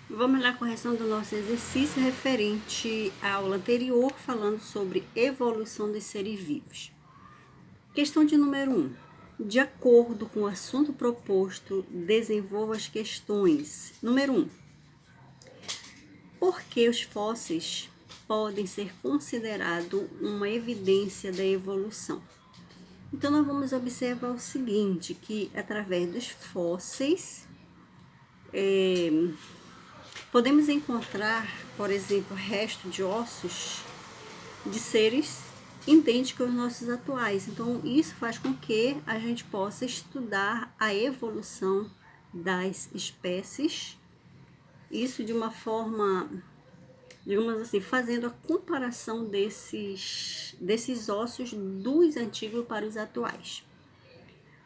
Vamos lá, correção do nosso exercício referente à aula anterior, falando sobre evolução dos seres vivos. Questão de número 1. De acordo com o assunto proposto, desenvolva as questões. Número 1. Por que os fósseis podem ser considerados uma evidência da evolução? Então, nós vamos observar o seguinte, que através dos fósseis, podemos encontrar, por exemplo, restos de ossos de seres idênticos aos nossos atuais. Então, isso faz com que a gente possa estudar a evolução das espécies, isso de uma forma, digamos assim, fazendo a comparação desses ossos dos antigos para os atuais.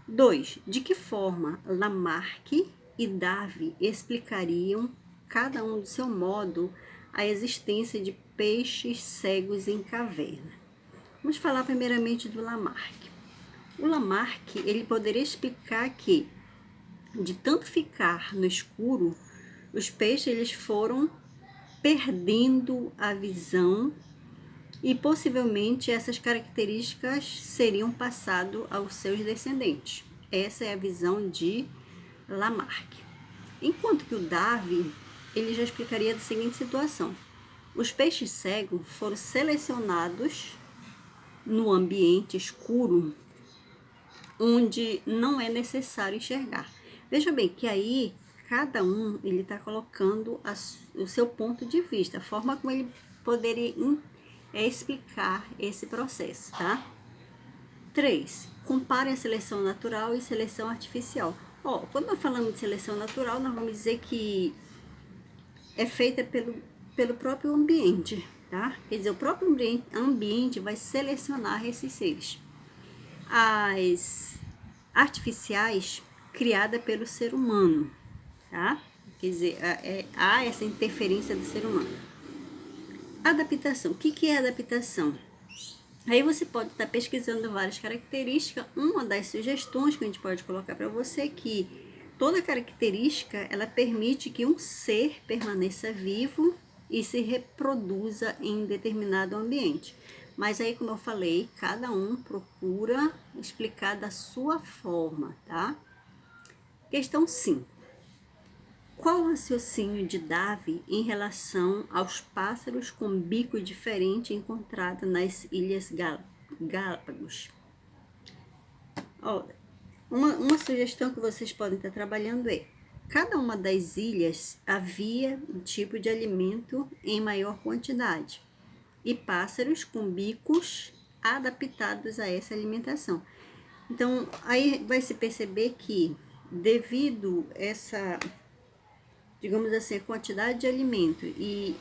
2. De que forma Lamarck e Darwin explicariam, cada um do seu modo, a existência de peixes cegos em caverna? Vamos falar primeiramente do Lamarck. O Lamarck, ele poderia explicar que, de tanto ficar no escuro, os peixes eles foram perdendo a visão e possivelmente essas características seriam passadas aos seus descendentes. Essa é a visão de Lamarck. Enquanto que o Darwin, ele já explicaria da seguinte situação: os peixes cegos foram selecionados no ambiente escuro, onde não é necessário enxergar. Veja bem que aí cada um ele está colocando o seu ponto de vista, a forma como ele poderia explicar esse processo, tá? 3. Compare a seleção natural e seleção artificial. Quando nós falamos de seleção natural, nós vamos dizer que é feita pelo próprio ambiente, tá? Quer dizer, o próprio ambiente vai selecionar esses seres. As artificiais, criada pelo ser humano, tá? Quer dizer, há essa interferência do ser humano. Adaptação. O que é adaptação? Aí você pode estar pesquisando várias características. Uma das sugestões que a gente pode colocar para você é que toda característica, ela permite que um ser permaneça vivo e se reproduza em determinado ambiente. Mas aí, como eu falei, cada um procura explicar da sua forma, tá? Questão 5. Qual o raciocínio de Darwin em relação aos pássaros com bico diferente encontrados nas Ilhas Galápagos? Uma sugestão que vocês podem estar trabalhando é: cada uma das ilhas havia um tipo de alimento em maior quantidade e pássaros com bicos adaptados a essa alimentação. Então, aí vai se perceber que, devido essa, digamos assim, a quantidade de alimento e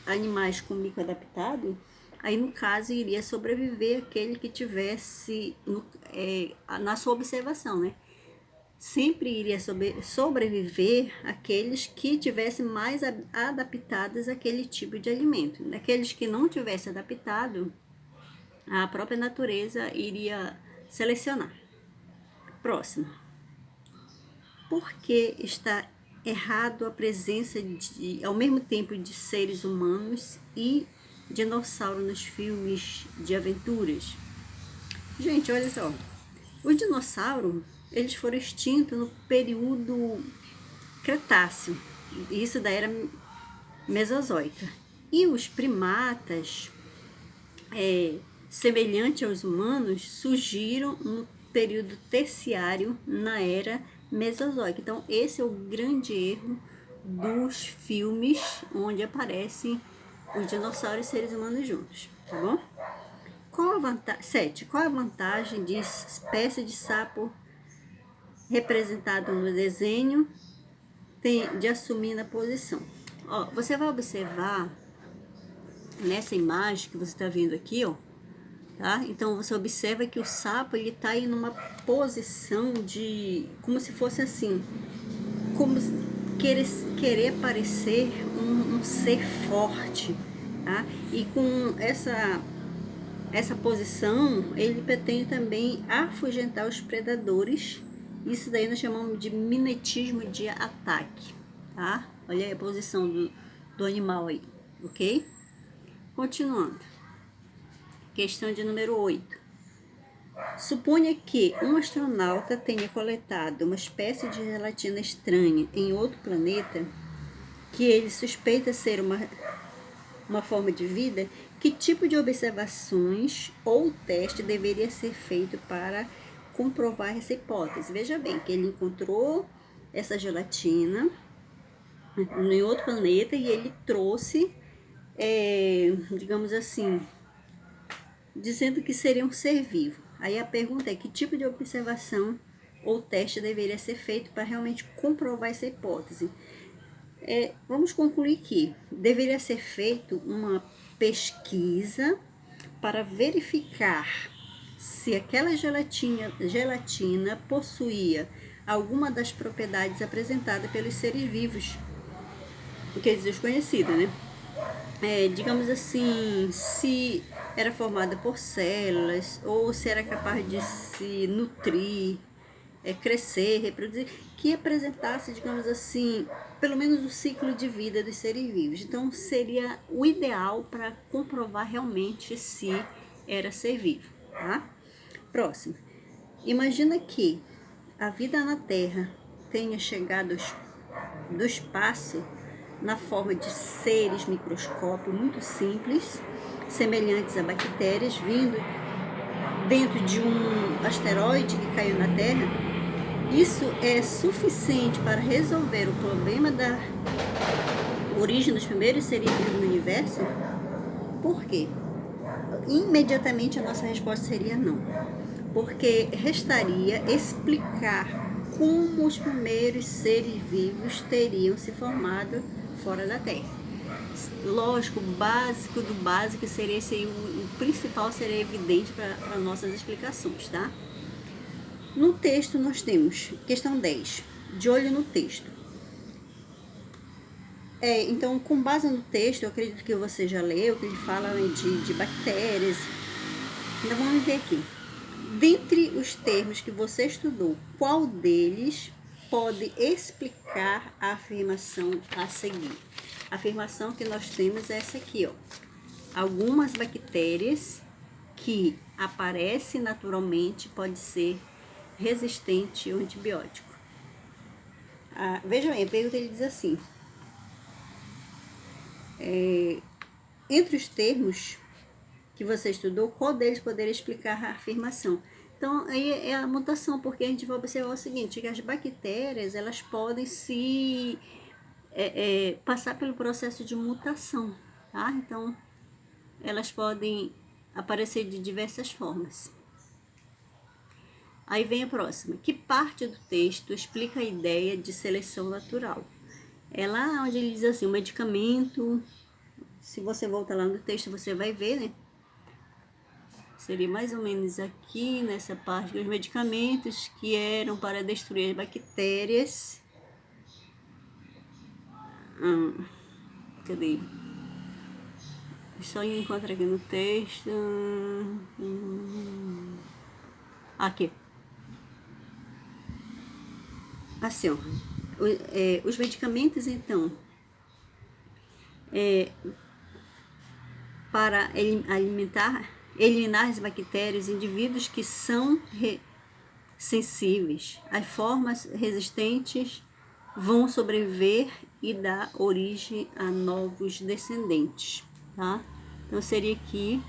animais com bico adaptado, aí no caso iria sobreviver aquele que tivesse, na sua observação, né? Sempre iria sobreviver aqueles que tivessem mais adaptados àquele tipo de alimento. Aqueles que não tivessem adaptado, a própria natureza iria selecionar. Próximo. Por que está errado a presença ao mesmo tempo de seres humanos e dinossauros nos filmes de aventuras? Gente, olha só. Os dinossauros, eles foram extintos no período Cretáceo, isso da era Mesozoica. E os primatas, semelhantes aos humanos, surgiram no período terciário, na era Mesozoica. Então, esse é o grande erro dos filmes onde aparecem os dinossauros e seres humanos juntos, tá bom? 7. Qual a vantagem de espécie de sapo representado no desenho de assumir na posição? Você vai observar nessa imagem que você está vendo aqui, tá? Então você observa que o sapo ele está em uma posição de, como se fosse assim, como querer parecer um ser forte, tá? E com essa posição, ele pretende também afugentar os predadores. Isso daí nós chamamos de mimetismo de ataque, tá? Olha aí a posição do animal aí, ok? Continuando. Questão de número 8. Suponha que um astronauta tenha coletado uma espécie de gelatina estranha em outro planeta que ele suspeita ser uma forma de vida. Que tipo de observações ou teste deveria ser feito para comprovar essa hipótese? Veja bem que ele encontrou essa gelatina em outro planeta e ele trouxe, digamos assim, dizendo que seria um ser vivo. Aí a pergunta é: que tipo de observação ou teste deveria ser feito para realmente comprovar essa hipótese? Vamos concluir que deveria ser feito uma pesquisa para verificar se aquela gelatina possuía alguma das propriedades apresentadas pelos seres vivos, que é desconhecida, né? Digamos assim, se era formada por células ou se era capaz de se nutrir, crescer, reproduzir, que apresentasse, digamos assim, pelo menos o ciclo de vida dos seres vivos. Então, seria o ideal para comprovar realmente se era ser vivo, tá? Próximo. Imagina que a vida na Terra tenha chegado do espaço na forma de seres microscópicos muito simples, semelhantes a bactérias, vindo dentro de um asteroide que caiu na Terra. Isso é suficiente para resolver o problema da origem dos primeiros seres vivos no universo? Por quê? Imediatamente a nossa resposta seria não. Porque restaria explicar como os primeiros seres vivos teriam se formado fora da Terra. Lógico, o básico do básico seria esse, o principal seria evidente para nossas explicações, tá? No texto nós temos questão 10, de olho no texto. Então, com base no texto, eu acredito que você já leu, que ele fala de bactérias. Então, vamos ver aqui. Dentre os termos que você estudou, qual deles pode explicar a afirmação a seguir? A afirmação que nós temos é essa aqui, ó. Algumas bactérias que aparecem naturalmente pode ser resistente ao antibiótico. Veja bem, a pergunta ele diz assim: entre os termos que você estudou, qual deles poderia explicar a afirmação? Então, aí é a mutação, porque a gente vai observar o seguinte, que as bactérias, elas podem se passar pelo processo de mutação, tá? Então, elas podem aparecer de diversas formas. Aí vem a próxima. Que parte do texto explica a ideia de seleção natural? É lá onde ele diz assim, o medicamento, se você voltar lá no texto, você vai ver, né? Seria mais ou menos aqui, nessa parte, dos medicamentos que eram para destruir as bactérias. Cadê? Só encontro aqui no texto. Aqui. Assim, ó. Os medicamentos, então, para eliminar as bactérias, indivíduos que são sensíveis às formas resistentes vão sobreviver e dar origem a novos descendentes, tá? Então seria aqui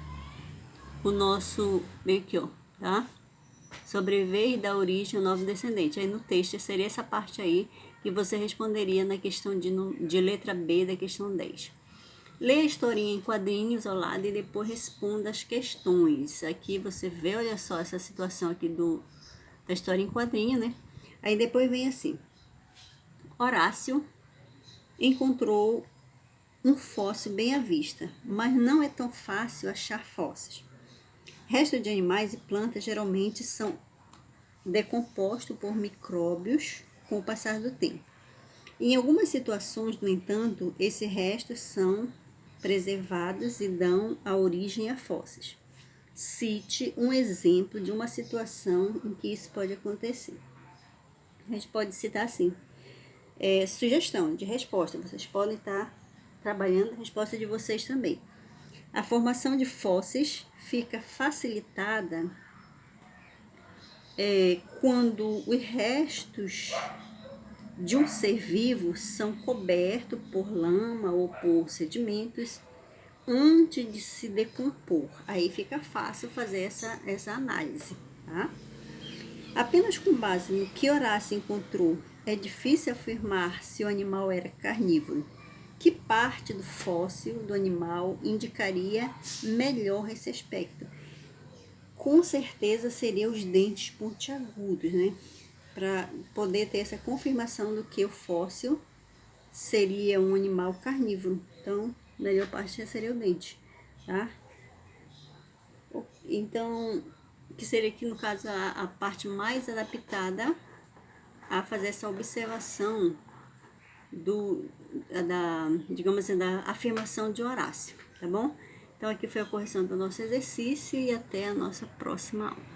o nosso meio que, ó, tá? Sobreviver e dar origem a novo descendente. Aí no texto seria essa parte aí que você responderia na questão de letra B da questão 10. Leia a historinha em quadrinhos ao lado e depois responda as questões. Aqui você vê, olha só, essa situação aqui da história em quadrinho, né? Aí depois vem assim: Horácio encontrou um fóssil bem à vista, mas não é tão fácil achar fósseis. Restos de animais e plantas geralmente são decompostos por micróbios com o passar do tempo. Em algumas situações, no entanto, esses restos são preservados e dão a origem a fósseis. Cite um exemplo de uma situação em que isso pode acontecer. A gente pode citar assim: sugestão de resposta. Vocês podem estar trabalhando a resposta de vocês também. A formação de fósseis fica facilitada quando os restos de um ser vivo são cobertos por lama ou por sedimentos antes de se decompor. Aí fica fácil fazer essa análise, tá? Apenas com base no que Horácio encontrou, é difícil afirmar se o animal era carnívoro. Que parte do fóssil do animal indicaria melhor esse aspecto? Com certeza seriam os dentes pontiagudos, né? Para poder ter essa confirmação do que o fóssil seria um animal carnívoro. Então, a melhor parte seria o dente, tá? Então, que seria aqui no caso a parte mais adaptada a fazer essa observação digamos assim, da afirmação de Horácio, tá bom? Então aqui foi a correção do nosso exercício e até a nossa próxima aula.